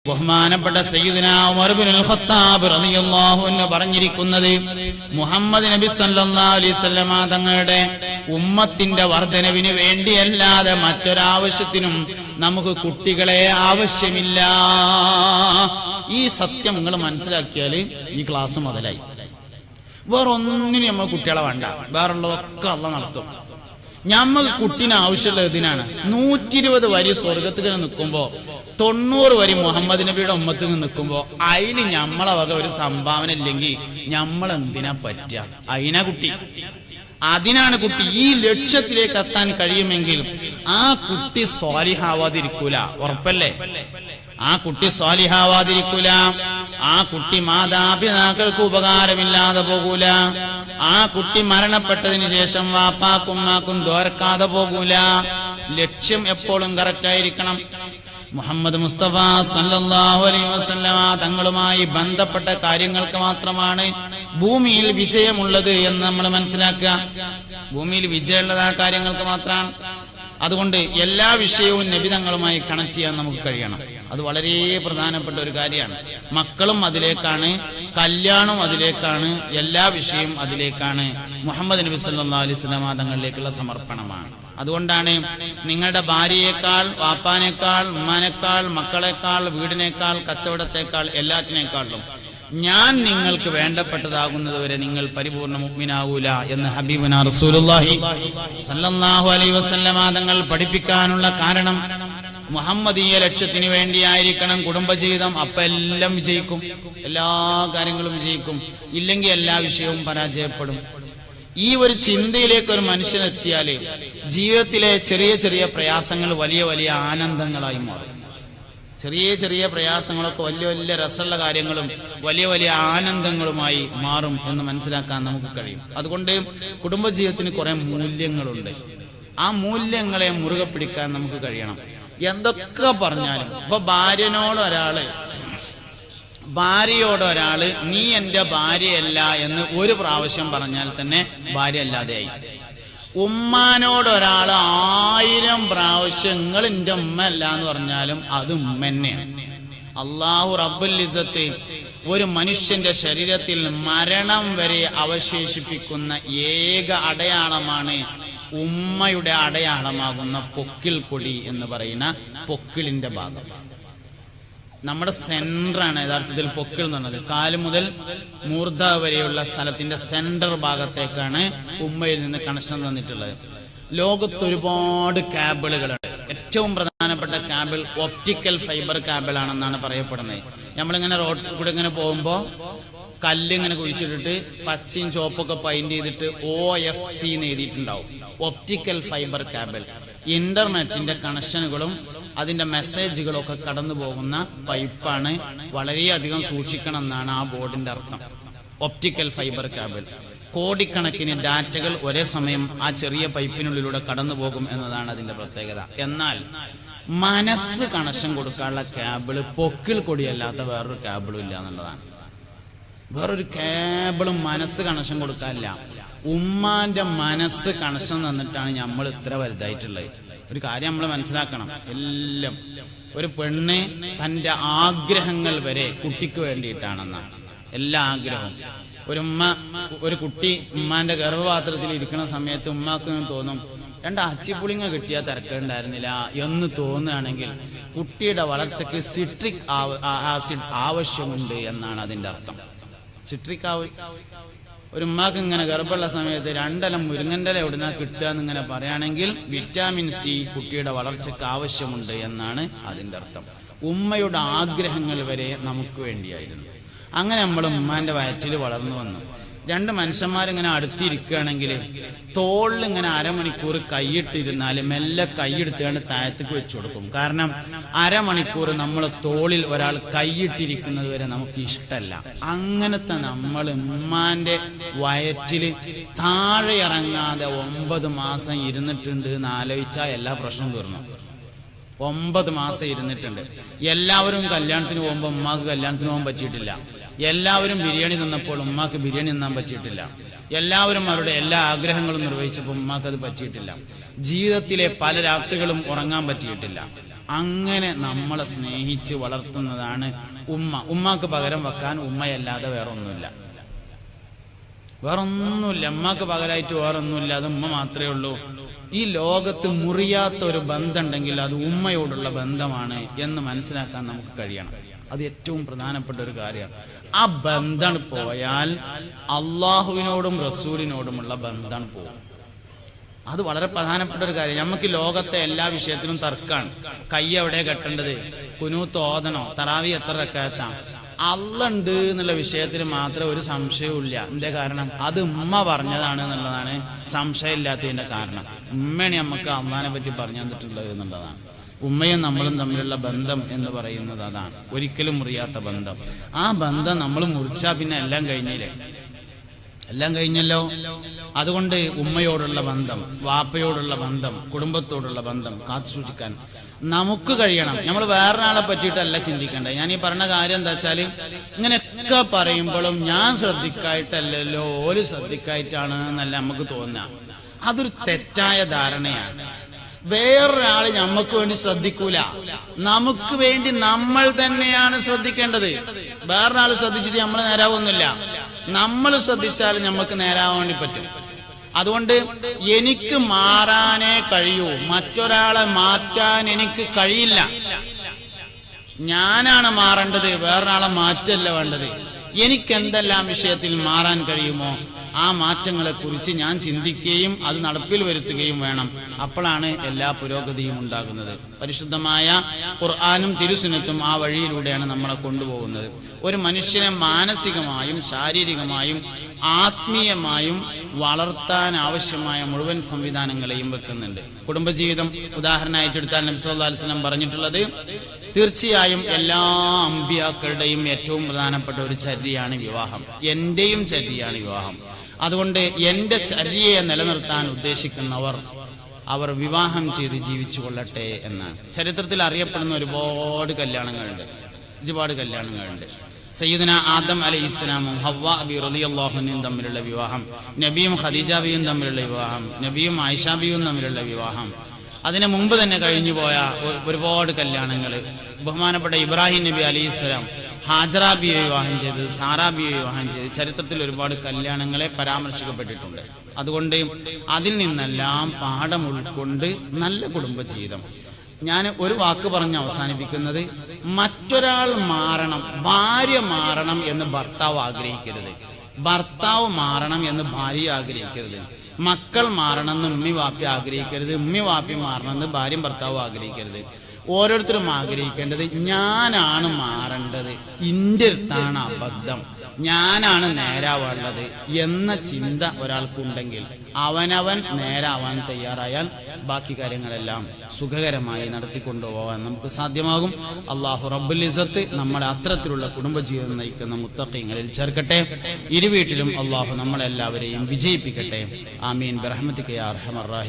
ബഹുമാനപ്പെട്ട സയ്യിദുനാ ഉമർ ഇബ്നുൽ ഖത്താബ് റളിയല്ലാഹു അൻഹു പറഞ്ഞിരിക്കുന്നത്, മുഹമ്മദ് നബി സല്ലല്ലാഹു അലൈഹി വസല്ലമ തങ്ങളുടെ ഉമ്മത്തിന്റെ വർധനവിന് വേണ്ടിയല്ലാതെ മറ്റൊരാവശ്യത്തിനും നമുക്ക് കുട്ടികളെ ആവശ്യമില്ല. ഈ സത്യം നിങ്ങൾ മനസ്സിലാക്കിയാൽ ഈ ക്ലാസ് മുതലായി. വേറൊന്നിനും നമ്മൾ കുട്ടികളെ വേണ്ട, വേറുള്ളതൊക്കെ അള്ളാഹ് നടത്തും. ഞമ്മക്ക് കുട്ടീനെ ആവശ്യമുള്ള ഇതിനാണ്. 120 വരി സ്വർഗത്തിൽ നിൽക്കുമ്പോ 90 വരി മുഹമ്മദ് നബിയുടെ ഉമ്മത്തിൽ നിൽക്കുമ്പോ അതിന് ഞമ്മളെ വക ഒരു സംഭാവന ഇല്ലെങ്കിൽ നമ്മൾ എന്തിനാ പറ്റുക? അതിനാ കുട്ടി, അതിനാണ് കുട്ടി. ഈ ലക്ഷ്യത്തിലേക്ക് എത്താൻ കഴിയുമെങ്കിൽ ആ കുട്ടി സ്വാലിഹാവാതിരിക്കൂല, ഉറപ്പല്ലേ? ആ കുട്ടി സ്വാലിഹാവാതിരിക്കൂല. ആ കുട്ടി മാതാപിതാക്കൾക്ക് ഉപകാരമില്ലാതെ പോകൂല. ആ കുട്ടി മരണപ്പെട്ടതിന് ശേഷം വാപ്പാക്കും ഉമ്മാക്കും ദ്വാരക്കാതെ പോകൂല. ലക്ഷ്യം എപ്പോഴും കറക്റ്റ് ആയിരിക്കണം. മുഹമ്മദ് മുസ്തഫ സല്ലല്ലാഹു അലൈഹി വസല്ലമ തങ്ങളുമായി ബന്ധപ്പെട്ട കാര്യങ്ങൾക്ക് മാത്രമാണ് ഭൂമിയിൽ വിജയമുള്ളത് എന്ന് നമ്മൾ മനസ്സിലാക്കുക. ഭൂമിയിൽ വിജയമുള്ളത് ആ കാര്യങ്ങൾക്ക് മാത്രമാണ്. അതുകൊണ്ട് എല്ലാ വിഷയവും നബി തങ്ങളുമായി കണക്ട് ചെയ്യാൻ നമുക്ക് കഴിയണം. അത് വളരെ പ്രധാനപ്പെട്ട ഒരു കാര്യമാണ്. മക്കളും അതിലേക്കാണ്, കല്യാണം അതിലേക്കാണ്, എല്ലാ വിഷയവും അതിലേക്കാണ്. മുഹമ്മദ് നബി സല്ലല്ലാഹു അലൈഹി വസല്ലമ തങ്ങളിലേക്കുള്ള സമർപ്പണമാണ്. അതുകൊണ്ടാണ് നിങ്ങളുടെ ഭാര്യയേക്കാൾ, വാപ്പാനേക്കാൾ, ഉമ്മാനേക്കാൾ, മക്കളെക്കാൾ, വീടിനേക്കാൾ, കച്ചവടത്തെക്കാൾ, എല്ലാറ്റിനേക്കാളും ഞാൻ നിങ്ങൾക്ക് വേണ്ടപ്പെട്ടതാകുന്നത് വരെ നിങ്ങൾ പരിപൂർണ്ണ മുഅ്മിനാവൂല എന്ന് ഹബീബുനാ റസൂലുള്ളാഹി സല്ലല്ലാഹു അലൈഹി വസല്ലമ തങ്ങൾ പഠിപ്പിക്കാനുള്ള കാരണം മുഹമ്മദീയ ലക്ഷ്യത്തിന് വേണ്ടിയായിരിക്കണം കുടുംബജീവിതം. അപ്പൊ എല്ലാം വിജയിക്കും, എല്ലാ കാര്യങ്ങളും വിജയിക്കും. ഇല്ലെങ്കിൽ എല്ലാ വിഷയവും പരാജയപ്പെടും. ഈ ഒരു ചിന്തയിലേക്ക് ഒരു മനുഷ്യനെത്തിയാല് ജീവിതത്തിലെ ചെറിയ ചെറിയ പ്രയാസങ്ങൾ വലിയ വലിയ ആനന്ദങ്ങളായി മാറും. ചെറിയ ചെറിയ പ്രയാസങ്ങളൊക്കെ വലിയ വലിയ രസമുള്ള കാര്യങ്ങളും വലിയ വലിയ ആനന്ദങ്ങളുമായി മാറും എന്ന് മനസ്സിലാക്കാൻ നമുക്ക് കഴിയും. അതുകൊണ്ട് കുടുംബജീവിതത്തിന് കുറെ മൂല്യങ്ങളുണ്ട്. ആ മൂല്യങ്ങളെ മുറുകെ പിടിക്കാൻ നമുക്ക് കഴിയണം. എന്തൊക്കെ പറഞ്ഞാലും ഇപ്പൊ ഭാര്യയോടൊരാള് നീ എന്റെ ഭാര്യയല്ല എന്ന് ഒരു പ്രാവശ്യം പറഞ്ഞാൽ തന്നെ ഭാര്യ അല്ലാതെയായി. ഉമ്മാനോടൊരാള് 1000 പ്രാവശ്യം നിങ്ങൾ എന്റെ ഉമ്മ അല്ല എന്ന് പറഞ്ഞാലും അത് ഉമ്മ തന്നെയാണ്. അല്ലാഹു റബ്ബുൽ ഇസ്സത്ത് ഒരു മനുഷ്യന്റെ ശരീരത്തിൽ മരണം വരെ അവശേഷിപ്പിക്കുന്ന ഏക അടയാളമാണ് ഉമ്മയുടെ അടയാളമാകുന്ന പൊക്കിൾ കൊടി എന്ന് പറയുന്ന പൊക്കിളിന്റെ ഭാഗം. നമ്മുടെ സെന്ററാണ് യഥാർത്ഥത്തിൽ പൊക്കിൾ എന്ന് പറഞ്ഞത്. കാല് മുതൽ മൂർധ വരെയുള്ള സ്ഥലത്തിന്റെ സെന്റർ ഭാഗത്തേക്കാണ് ഉമ്മയിൽ നിന്ന് കണക്ഷൻ തന്നിട്ടുള്ളത്. ലോകത്ത് ഒരുപാട് കേബിളുകളുണ്ട്. ഏറ്റവും പ്രധാനപ്പെട്ട കേബിൾ ഒപ്റ്റിക്കൽ ഫൈബർ കേബിൾ ആണെന്നാണ് പറയപ്പെടുന്നത്. നമ്മളിങ്ങനെ റോഡിൽ കൂടെ ഇങ്ങനെ പോകുമ്പോ കല്ലിങ്ങനെ കുഴിച്ചിട്ടിട്ട് പച്ചയും ചോപ്പൊക്കെ പെയിന്റ് ചെയ്തിട്ട് OFC എന്ന് എഴുതിയിട്ടുണ്ടാവും. Optical fibre cable. ഇന്റർനെറ്റിന്റെ കണക്ഷനുകളും അതിന്റെ മെസ്സേജുകളും ഒക്കെ കടന്നു പോകുന്ന പൈപ്പാണ്. വളരെയധികം സൂക്ഷിക്കണം എന്നാണ് ആ ബോർഡിന്റെ അർത്ഥം. Optical fibre cable. കോടിക്കണക്കിന് ഡാറ്റകൾ ഒരേ സമയം ആ ചെറിയ പൈപ്പിനുള്ളിലൂടെ കടന്നു പോകും എന്നതാണ് അതിന്റെ പ്രത്യേകത. എന്നാൽ മനസ്സ് കണക്ഷൻ കൊടുക്കാനുള്ള കേബിള് പൊക്കിൾ കൊടിയല്ലാത്ത വേറൊരു കേബിളും ഇല്ല എന്നുള്ളതാണ്. വേറൊരു കേബിളും മനസ്സ് കണക്ഷൻ കൊടുക്കാനില്ല. ഉമ്മാന്റെ മനസ്സ് കണക്ഷൻ തന്നിട്ടാണ് നമ്മൾ ഇത്ര വലുതായിട്ടുള്ളത്. ഒരു കാര്യം നമ്മൾ മനസ്സിലാക്കണം. എല്ലാം ഒരു പെണ്ണ് തന്റെ ആഗ്രഹങ്ങൾ വരെ കുട്ടിക്ക് വേണ്ടിയിട്ടാണെന്നാണ്. എല്ലാ ആഗ്രഹവും. ഒരു കുട്ടി ഉമ്മാന്റെ ഗർഭപാത്രത്തിൽ ഇരിക്കുന്ന സമയത്ത് ഉമ്മാക്ക് തോന്നും 2 അച്ചിപ്പുളിങ്ങ കിട്ടിയാൽ തിരക്കുണ്ടായിരുന്നില്ല എന്ന് തോന്നുകയാണെങ്കിൽ കുട്ടിയുടെ വളർച്ചയ്ക്ക് സിട്രിക് ആസിഡ് ആവശ്യമുണ്ട് എന്നാണ് അതിന്റെ അർത്ഥം. സിട്രിക് ഒരു ഉമ്മാക്ക് ഇങ്ങനെ ഗർഭമുള്ള സമയത്ത് 2 ഇല മുരിങ്ങന്റെ ഇല എവിടുന്ന കിട്ടുക എന്നിങ്ങനെ പറയുകയാണെങ്കിൽ വിറ്റാമിൻ സി കുട്ടിയുടെ വളർച്ചയ്ക്ക് ആവശ്യമുണ്ട് എന്നാണ് അതിന്റെ അർത്ഥം. ഉമ്മയുടെ ആഗ്രഹങ്ങൾ വരെ നമുക്ക് വേണ്ടിയായിരുന്നു. അങ്ങനെ നമ്മൾ ഉമ്മാന്റെ വയറ്റിൽ വളർന്നു വന്നു. 2 മനുഷ്യന്മാരിങ്ങനെ അടുത്തിരിക്കുകയാണെങ്കിൽ തോളിൽ ഇങ്ങനെ അരമണിക്കൂർ കൈയിട്ടിരുന്നാൽ മെല്ലെ കൈയെടുത്തുകൊണ്ട് താഴത്തേക്ക് വെച്ചു കൊടുക്കും. കാരണം അരമണിക്കൂർ നമ്മൾ തോളിൽ ഒരാൾ കൈയിട്ടിരിക്കുന്നത് വരെ നമുക്ക് ഇഷ്ടമല്ല. അങ്ങനത്തെ നമ്മൾ ഉമ്മാന്റെ വയറ്റില് താഴെ ഇറങ്ങാതെ 9 മാസം ഇരുന്നിട്ടുണ്ട് എന്ന് ആലോചിച്ചാൽ എല്ലാ പ്രശ്നവും തീർന്നു. 9 മാസം ഇരുന്നിട്ടുണ്ട്. എല്ലാവരും കല്യാണത്തിന് പോകുമ്പോൾ ഉമ്മാക്ക് കല്യാണത്തിന് പോകാൻ പറ്റിയിട്ടില്ല. എല്ലാവരും ബിരിയാണി തിന്നപ്പോൾ ഉമ്മാക്ക് ബിരിയാണി തിന്നാൻ പറ്റിയിട്ടില്ല. എല്ലാവരും അവരുടെ എല്ലാ ആഗ്രഹങ്ങളും നിർവഹിച്ചപ്പോൾ ഉമ്മാക്ക് അത് പറ്റിയിട്ടില്ല. ജീവിതത്തിലെ പല രാത്രികളും ഉറങ്ങാൻ പറ്റിയിട്ടില്ല. അങ്ങനെ നമ്മളെ സ്നേഹിച്ച് വളർത്തുന്നതാണ് ഉമ്മ. ഉമ്മാക്ക് പകരം വെക്കാൻ ഉമ്മയല്ലാതെ വേറൊന്നുമില്ല. ഉമ്മക്ക് പകരമായിട്ട് വേറൊന്നുമില്ല. അത് ഉമ്മ മാത്രമേ ഉള്ളൂ. ഈ ലോകത്ത് മുറിയാത്ത ഒരു ബന്ധമുണ്ടെങ്കിൽ അത് ഉമ്മയോടുള്ള ബന്ധമാണ് എന്ന് മനസ്സിലാക്കാൻ നമുക്ക് കഴിയണം. അത് ഏറ്റവും പ്രധാനപ്പെട്ട ഒരു കാര്യമാണ്. ആ ബന്ധം പോയാൽ അള്ളാഹുവിനോടും റസൂലിനോടുമുള്ള ബന്ധം പോകും. അത് വളരെ പ്രധാനപ്പെട്ട ഒരു കാര്യം. നമുക്ക് ലോകത്തെ എല്ലാ വിഷയത്തിലും തർക്കാണ്. കൈ എവിടെ കെട്ടേണ്ടത്, കുനൂത്ത് ഓതണോ, തറാവി എത്ര റക്അത്താ, അള്ളണ്ട് എന്നുള്ള വിഷയത്തിൽ മാത്രം ഒരു സംശയവും ഇല്ല. എന്തേ കാരണം? അത് ഉമ്മ പറഞ്ഞതാണ് എന്നുള്ളതാണ് സംശയമില്ലാത്തതിന്റെ കാരണം. ഉമ്മയാണ് നമുക്ക് അള്ളാനെ പറ്റി പറഞ്ഞു തന്നിട്ടുള്ളത് എന്നുള്ളതാണ്. ഉമ്മയും നമ്മളും തമ്മിലുള്ള ബന്ധം എന്ന് പറയുന്നത് അതാണ്, ഒരിക്കലും മുറിയാത്ത ബന്ധം. ആ ബന്ധം നമ്മൾ മുറിച്ചാൽ പിന്നെ എല്ലാം കഴിഞ്ഞില്ലേ, എല്ലാം കഴിഞ്ഞല്ലോ. അതുകൊണ്ട് ഉമ്മയോടുള്ള ബന്ധം, വാപ്പയോടുള്ള ബന്ധം, കുടുംബത്തോടുള്ള ബന്ധം കാത്തു സൂക്ഷിക്കാൻ നമുക്ക് കഴിയണം. നമ്മൾ വേറൊരാളെ പറ്റിയിട്ടല്ല ചിന്തിക്കേണ്ടത്. ഞാൻ ഈ പറഞ്ഞ കാര്യം എന്താ വെച്ചാൽ, ഇങ്ങനെയൊക്കെ പറയുമ്പോഴും ഞാൻ ശ്രദ്ധിക്കായിട്ടല്ലല്ലോ ഓര് ശ്രദ്ധിക്കായിട്ടാണ് എന്നല്ല നമുക്ക് തോന്നുക. അതൊരു തെറ്റായ ധാരണയാണ്. വേറൊരാള് നമുക്ക് വേണ്ടി ശ്രദ്ധിക്കൂല, നമുക്ക് വേണ്ടി നമ്മൾ തന്നെയാണ് ശ്രദ്ധിക്കേണ്ടത്. വേറൊരാൾ ശ്രദ്ധിച്ചിട്ട് നമ്മൾ നേരാവൊന്നുമില്ല. നമ്മൾ ശ്രദ്ധിച്ചാൽ നമുക്ക് നേരാവാൻ വേണ്ടി പറ്റും. അതുകൊണ്ട് എനിക്ക് മാറാനേ കഴിയൂ, മറ്റൊരാളെ മാറ്റാൻ എനിക്ക് കഴിയില്ല. ഞാനാണ് മാറേണ്ടത്, വേറൊരാളെ മാറ്റല്ല വേണ്ടത്. എനിക്ക് എന്തെല്ലാം വിഷയത്തിൽ മാറാൻ കഴിയുമോ ആ മാറ്റങ്ങളെ കുറിച്ച് ഞാൻ ചിന്തിക്കുകയും അത് നടപ്പിൽ വരുത്തുകയും വേണം. അപ്പോഴാണ് എല്ലാ പുരോഗതിയും ഉണ്ടാകുന്നത്. പരിശുദ്ധമായ ഖുർആനും തിരുസുന്നത്തും ആ വഴിയിലൂടെയാണ് നമ്മളെ കൊണ്ടുപോകുന്നത്. ഒരു മനുഷ്യനെ മാനസികമായും ശാരീരികമായും ആത്മീയമായും വളർത്താൻ ആവശ്യമായ മുഴുവൻ സംവിധാനങ്ങളെയും വെക്കുന്നുണ്ട്. കുടുംബജീവിതം ഉദാഹരണമായിട്ട് എടുത്താൽ നബി സല്ലല്ലാഹു അലൈഹി വസല്ലം പറഞ്ഞിട്ടുള്ളത്, തീർച്ചയായും എല്ലാ അമ്പിയാക്കളുടെയും ഏറ്റവും പ്രധാനപ്പെട്ട ഒരു ചര്യയാണ് വിവാഹം. എന്റെയും ചര്യയാണ് വിവാഹം. അതുകൊണ്ട് എന്റെ ചര്യയെ നിലനിർത്താൻ ഉദ്ദേശിക്കുന്നവർ അവർ വിവാഹം ചെയ്ത് ജീവിച്ചു കൊള്ളട്ടെ എന്നാണ്. ചരിത്രത്തിൽ അറിയപ്പെടുന്ന ഒരുപാട് കല്യാണങ്ങളുണ്ട്. സയ്യിദുന ആദം അലൈഹിസ്സലാമും ഹവ്വ ബി റളിയല്ലാഹു അൻഹയും തമ്മിലുള്ള വിവാഹം, നബിയും ഖദീജ ബിയും തമ്മിലുള്ള വിവാഹം, നബിയും ആയിഷ ബിയും തമ്മിലുള്ള വിവാഹം, അതിനു മുമ്പ് തന്നെ കഴിഞ്ഞു പോയ ഒരുപാട് കല്യാണങ്ങൾ. ബഹുമാനപ്പെട്ട ഇബ്രാഹിം നബി അലൈഹിസ്സലാം ഹാജറ ബിയെ വിവാഹം ചെയ്ത്, സാറാ ബിയെ വിവാഹം ചെയ്ത്, ചരിത്രത്തിൽ ഒരുപാട് കല്യാണങ്ങളെ പരാമർശിക്കപ്പെട്ടിട്ടുണ്ട്. അതുകൊണ്ട് അതിൽ നിന്നെല്ലാം പാഠം ഉൾക്കൊണ്ട് നല്ല കുടുംബജീവിതം. ഞാൻ ഒരു വാക്ക് പറഞ്ഞ് അവസാനിപ്പിക്കുന്നത്, മറ്റൊരാൾ മാറണം, ഭാര്യ മാറണം എന്ന് ഭർത്താവ് ആഗ്രഹിക്കരുത്, ഭർത്താവ് മാറണം എന്ന് ഭാര്യ ആഗ്രഹിക്കരുത്, മക്കൾ മാറണം എന്ന് ഉമ്മി വാപ്പി ആഗ്രഹിക്കരുത്, ഉമ്മി വാപ്പി മാറണം എന്ന് ഭാര്യയും ഭർത്താവും ആഗ്രഹിക്കരുത്. ഓരോരുത്തരും ആഗ്രഹിക്കേണ്ടത് ഞാനാണ് മാറേണ്ടത്, ഇന്റെ അടുത്താണ് അബദ്ധം, ഞാനാണ് നേരാവുള്ളത് എന്ന ചിന്ത ഒരാൾക്കുണ്ടെങ്കിൽ അവനവൻ നേരാവാൻ തയ്യാറായാൽ ബാക്കി കാര്യങ്ങളെല്ലാം സുഖകരമായി നടത്തിക്കൊണ്ടുപോകാൻ നമുക്ക് സാധ്യമാകും. അല്ലാഹു റബ്ബുൽ ഇസ്സത്ത് നമ്മളെ അത്തരത്തിലുള്ള കുടുംബജീവിതം നയിക്കുന്ന മുത്തഖീങ്ങളിൽ ചേർക്കട്ടെ. ഇരുവീട്ടിലും അല്ലാഹു നമ്മളെല്ലാവരെയും വിജയിപ്പിക്കട്ടെ. ആമീൻ ബിറഹ്മതിക യാ അർഹമർ റഹീം.